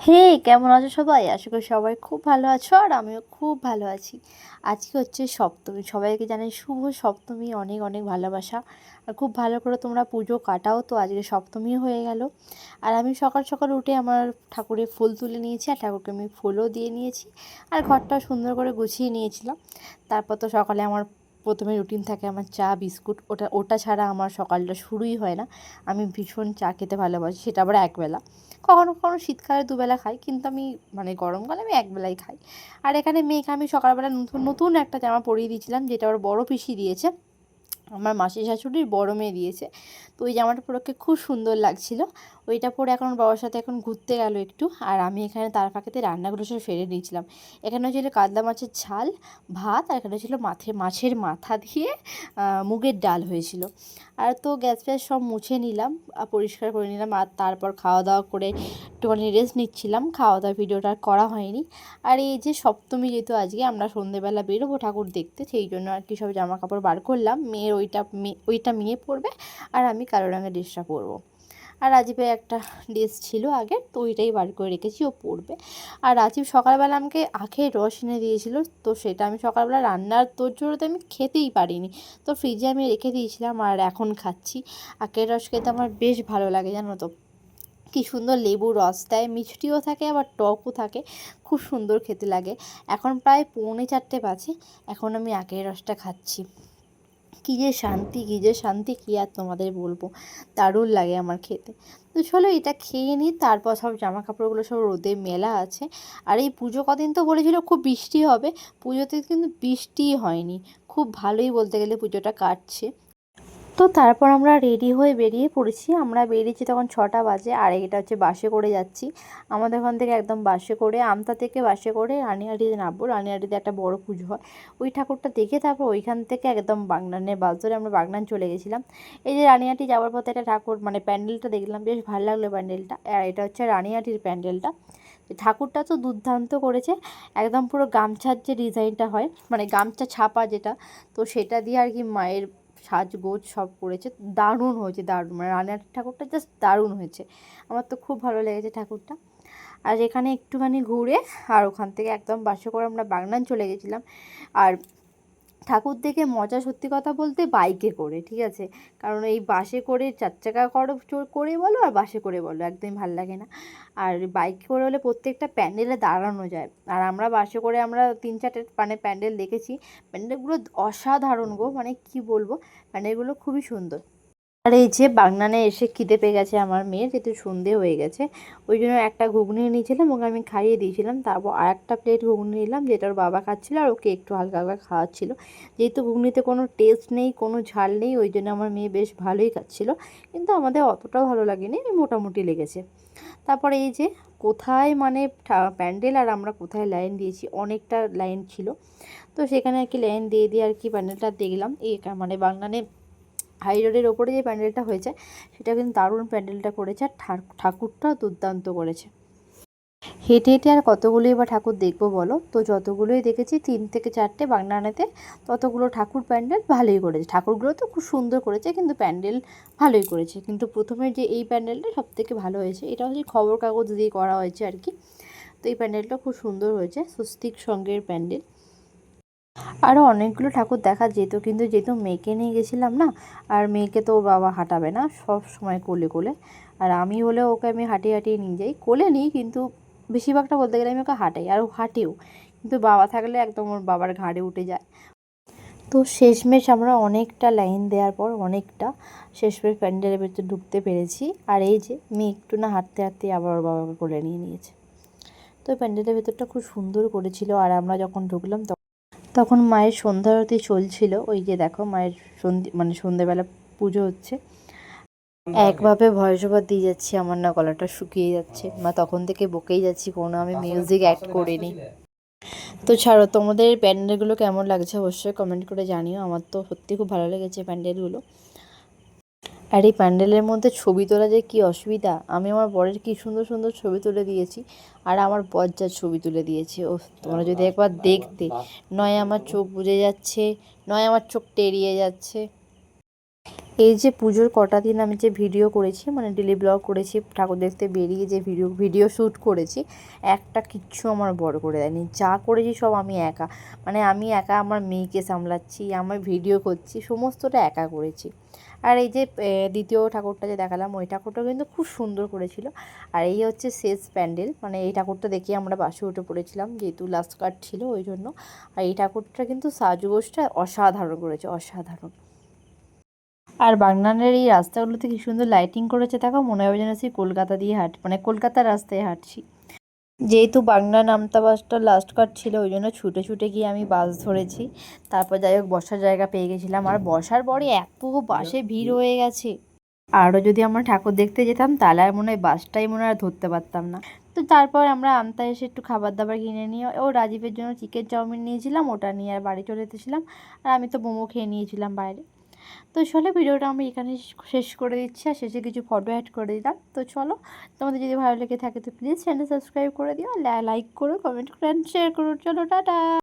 হে, কেমন আছো সবাই? আশা করি সবাই খুব ভালো আছো, আর আমিও খুব ভালো আছি। আজকে হচ্ছে সপ্তমী, সবাইকে জানাই শুভ সপ্তমী, অনেক অনেক ভালোবাসা। আর খুব ভালো করে তোমরা পুজো কাটাও। তো আজকে সপ্তমী হয়ে গেল, আর আমি সকাল সকাল উঠে আমার ঠাকুরের ফুল তুলে নিয়েছি, আর ঠাকুরকে আমি ফুলও দিয়ে নিয়েছি, আর ঘরটাও সুন্দর করে গুছিয়ে নিয়েছিলাম। তারপর তো সকালে আমার প্রথমে রুটিন থাকে আমার চা বিস্কুট, ওটা ওটা ছাড়া আমার সকালটা শুরুই হয় না। আমি ভীষণ চা খেতে ভালোবাসি, সেটা আবার একবেলা। কখনো কখনো শীতকালে দুবেলা খাই, কিন্তু আমি গরমকালে আমি একবেলাই খাই। আর এখানে মেয়েকে আমি সকালবেলা নতুন নতুন একটা জামা পরিয়ে দিয়েছিলাম, যেটা ওর বড় পিসি দিয়েছে, আমার মাসি শাশুড়ির বড় মেয়ে দিয়েছে। তো ওই জামাটা পরে ওকে খুব সুন্দর লাগছিল। ওইটা পরে এখন বাবার সাথে এখন ঘুরতে গেল একটু, আর আমি এখানে তার ফাঁকেতে রান্নাগুলো সব সেরে নিয়েছিলাম। এখানে ছিল কাতলা মাছের ঝাল, ভাত, আর এখানে ছিল মাছের মাথা দিয়ে মুগের ডাল হয়েছিল। আর তো গ্যাস ফ্যাস সব মুছে নিলাম, পরিষ্কার করে নিলাম, আর তারপর খাওয়া দাওয়া করে একটুখানি রেস্ট নিচ্ছিলাম। খাওয়া দাওয়া ভিডিওটা আর করা হয়নি। আর এই যে সপ্তমী, যেহেতু আজকে আমরা সন্ধেবেলা বেরোবো ঠাকুর দেখতে, সেই জন্য আর কি সব জামা কাপড় বার করলাম। মেয়ের ওইটা মেয়ে পরবে, আর আমি কালো রঙের ড্রেসটা পরবো। আর রাজীবের একটা ড্রেস ছিল আগে, তো ওইটাই বার করে রেখেছি, ও পরবে। আর রাজীব সকালবেলা আমাকে আখের রস এনে দিয়েছিল, তো সেটা আমি সকালবেলা রান্নার তোড়জোড়তে আমি খেতেই পারিনি, তো ফ্রিজে আমি রেখে দিয়েছিলাম, আর এখন খাচ্ছি। আখের রস খেতে আমার বেশ ভালো লাগে, জানো তো। কি সুন্দর লেবুর রস দেয়, মিষ্টিও থাকে আবার টকও থাকে, খুব সুন্দর খেতে লাগে। এখন প্রায় 3:45 বাজে, এখন আমি আখের রসটা খাচ্ছি। কী যে শান্তি, কী যে শান্তি, কী আর তোমাদের বলবো, দারুণ লাগে আমার খেতে। তো চলো এটা খেয়ে নিই, তারপর সব জামা কাপড়গুলো সব রোদে মেলা আছে। আর এই পুজো কদিন তো বলেছিল খুব বৃষ্টি হবে, পুজোতে কিন্তু বৃষ্টিই হয়নি। খুব ভালোই বলতে গেলে পুজোটা কাটছে। তো তারপর আমরা রেডি হয়ে বেরিয়ে পড়েছি। আমরা বেরিয়েছি তখন 6টা বাজে, আর এটা হচ্ছে বাসে করে যাচ্ছি। আমাদের ওখান থেকে একদম বাসে করে, আমতা থেকে বাসে করে রানিহাটিতে নামবো। রানিহাটিতে একটা বড় পুজো হয়, ওই ঠাকুরটা দেখে তারপর ওইখান থেকে একদম বাগনানের বাস ধরে আমরা বাগনান চলে গেছিলাম। এই যে রানিহাটি যাওয়ার পথে একটা ঠাকুর প্যান্ডেলটা দেখলাম, বেশ ভালো লাগলো প্যান্ডেলটা। আর এটা হচ্ছে রানিহাটির প্যান্ডেলটা। ঠাকুরটা তো দুর্দান্ত করেছে, একদম পুরো গামছার যে ডিজাইনটা হয়, গামছা ছাপা যেটা, তো সেটা দিয়ে আর কি মায়ের সাজগোজ সব করেছে। দারুণ হয়েছে, দারুণ, রানার ঠাকুরটা জাস্ট দারুণ হয়েছে। আমার তো খুব ভালো লেগেছে ঠাকুরটা। আর এখানে একটুখানি ঘুরে, আর ওখান থেকে একদম বাসে করে আমরা বাগনান চলে গেছিলাম। আর ঠাকুর দেখে মজা, সত্যি কথা বলতে, বাইকে করে, ঠিক আছে। কারণ এই বাসে করে 4 চাকা করে বলো আর বাসে করে বলো, একদমই ভাল লাগে না। আর বাইকে করে হলে প্রত্যেকটা প্যান্ডেলে দাঁড়ানো যায়। আর আমরা বাসে করে আমরা 3-4টে প্যান্ডেল দেখেছি। প্যান্ডেলগুলো অসাধারণ গো, কি বলবো, প্যান্ডেলগুলো খুবই সুন্দর। আর এই যে বাগনানে এসে খিদে পেয়ে গেছে আমার মেয়ের, যেহেতু সন্ধে হয়ে গেছে, ওই জন্য একটা ঘুগনি নিয়েছিলাম, ওকে আমি খাইয়ে দিয়েছিলাম। তারপর আর একটা প্লেট ঘুগনি নিলাম, যেটা ওর বাবা খাচ্ছিলো, আর ওকে একটু হালকা হালকা খাওয়াচ্ছিল। যেহেতু ঘুগনিতে কোনো টেস্ট নেই, কোনো ঝাল নেই, ওই জন্য আমার মেয়ে বেশ ভালোই খাচ্ছিলো। কিন্তু আমাদের অতটাও ভালো লাগেনি, মোটামুটি লেগেছে। তারপরে এই যে কোথায় প্যান্ডেল, আর আমরা কোথায় লাইন দিয়েছি, অনেকটা লাইন ছিল। তো সেখানে আর কি লাইন দিয়ে দিয়ে আর কি প্যান্ডেলটা দেখলাম। এই বাগনানে হাই রোডের ওপরে যে প্যান্ডেলটা হয়েছে, সেটা কিন্তু দারুণ প্যান্ডেলটা করেছে, আর ঠাকুরটাও দুর্দান্ত করেছে। হেঁটে হেঁটে আর কতগুলোই বা ঠাকুর দেখবো বলো, তো যতগুলোই দেখেছি 3 থেকে 4টে বাগনানেতে, ততগুলো ঠাকুর প্যান্ডেল ভালোই করেছে। ঠাকুরগুলো তো খুব সুন্দর করেছে, কিন্তু প্যান্ডেল ভালোই করেছে। কিন্তু প্রথমে যে এই প্যান্ডেলটা সবথেকে ভালো হয়েছে, এটা হচ্ছে খবর কাগজ দিয়ে করা হয়েছে আর কি। তো এই প্যান্ডেলটা খুব সুন্দর হয়েছে, স্বস্তিক সঙ্গের প্যান্ডেল। আরও অনেকগুলো ঠাকুর দেখা যেত, কিন্তু যেহেতু মেয়েকে নিয়ে গেছিলাম না, আর মেয়েকে তো ওর বাবা হাঁটাবে না সব সময় কোলে কোলে। আর আমি হলে ওকে আমি হাঁটিয়ে হাঁটিয়ে নিয়ে যাই, কোলে নিই, কিন্তু বেশিরভাগটা বলতে গেলে আমি ওকে হাঁটাই, আর ও হাঁটেও। কিন্তু বাবা থাকলে একদম ওর বাবার ঘাড়ে উঠে যায়। তো শেষমেশ আমরা অনেকটা লাইন দেওয়ার পর শেষমেশ প্যান্ডেলের ভেতরে ঢুকতে পেরেছি। আর এই যে মেয়ে একটু না হাঁটতে হাঁটতে আবার ওর বাবাকে কোলে নিয়ে নিয়েছে। তো প্যান্ডেলের ভেতরটা খুব সুন্দর করেছিল। আর আমরা যখন ঢুকলাম তখন মায়ের সন্ধ্যা আরতি চলছিল। ওই যে দেখো মায়ের সন্ধ্যেবেলা পুজো হচ্ছে। একভাবে ভয়েস ওভার দিয়ে যাচ্ছি, আমার না গলাটা শুকিয়ে যাচ্ছে, তখন থেকে বকেই যাচ্ছি, কোনো আমি মিউজিক অ্যাড করিনি। তো ছাড়ো, তোমাদের প্যান্ডেলগুলো কেমন লাগছে অবশ্যই কমেন্ট করে জানিও। আমার তো সত্যি খুব ভালো লেগেছে প্যান্ডেলগুলো। আর এই প্যান্ডেলের মধ্যে ছবি তোলা যে কী অসুবিধা, আমি আমার বরের কী সুন্দর সুন্দর ছবি তুলে দিয়েছি, আর আমার বর যা ছবি তুলে দিয়েছে, ও তোমরা যদি একবার দেখতে, নয় আমার চোখ বুজে যাচ্ছে, নয় আমার চোখ টেরিয়ে যাচ্ছে। এই যে পুজোর কটা দিন আমি যে ভিডিও করেছি, মানে ডেলি ব্লগ করেছি, ঠাকুর দেখতে বেরিয়ে যে ভিডিও শ্যুট করেছি, একটা কিচ্ছু আমার বড় করে দেয়নি। যা করেছি সব আমি একা, মানে আমি একা আমার মেয়েকে সামলাচ্ছি, আমার ভিডিও করছি, সমস্তটা একা করেছি। আর এই যে দ্বিতীয় ঠাকুরটা যে দেখালাম, ওই ঠাকুরটা কিন্তু খুব সুন্দর করেছিল। আর এই হচ্ছে শেষ প্যান্ডেল, মানে এই ঠাকুরটা দেখে আমরা বাসে উঠে পড়েছিলাম, যেহেতু লাস্ট কাট ছিল ওই জন্য। আর এই ঠাকুরটা কিন্তু সাজগোজটা অসাধারণ করেছে, অসাধারণ। আর বাগনানের এই রাস্তাগুলোতে কি সুন্দর লাইটিং করেছে, দেখো মনে হবে যেন সেই কলকাতা দিয়ে মানে কলকাতার রাস্তায় হাঁটছি। যেহেতু বাগনা নামতা বাসটা লাস্ট কাট ছিল, ওই জন্য ছুটে ছুটে গিয়ে আমি বাস ধরেছি। তারপর যাই হোক বসার জায়গা পেয়ে গেছিলাম, আর বসার পরে এত বাসে ভিড় হয়ে গেছে। আরও যদি আমরা ঠাকুর দেখতে যেতাম তাহলে আর মনে হয় বাসটাই মনে হয় ধরতে পারতাম না। তো তারপর আমরা আমতা এসে একটু খাবার দাবার কিনে নিয়ে, ও রাজীবের জন্য চিকেন চাউমিন নিয়েছিলাম, ওটা নিয়ে আর বাড়ি চলে এসেছিলাম। আর আমি তো মোমো খেয়ে নিয়েছিলাম বাইরে। তো চলো ভিডিওটা আমি এখানে শেষ করে দিচ্ছি, আর শেষে কিছু ফটো অ্যাড করে দিলাম। তো চলো, তোমাদের যদি ভালো লেগে থাকে তো প্লিজ চ্যানেল সাবস্ক্রাইব করে দিও, লাইক করো, কমেন্ট করো, শেয়ার করো। চলো টাটা।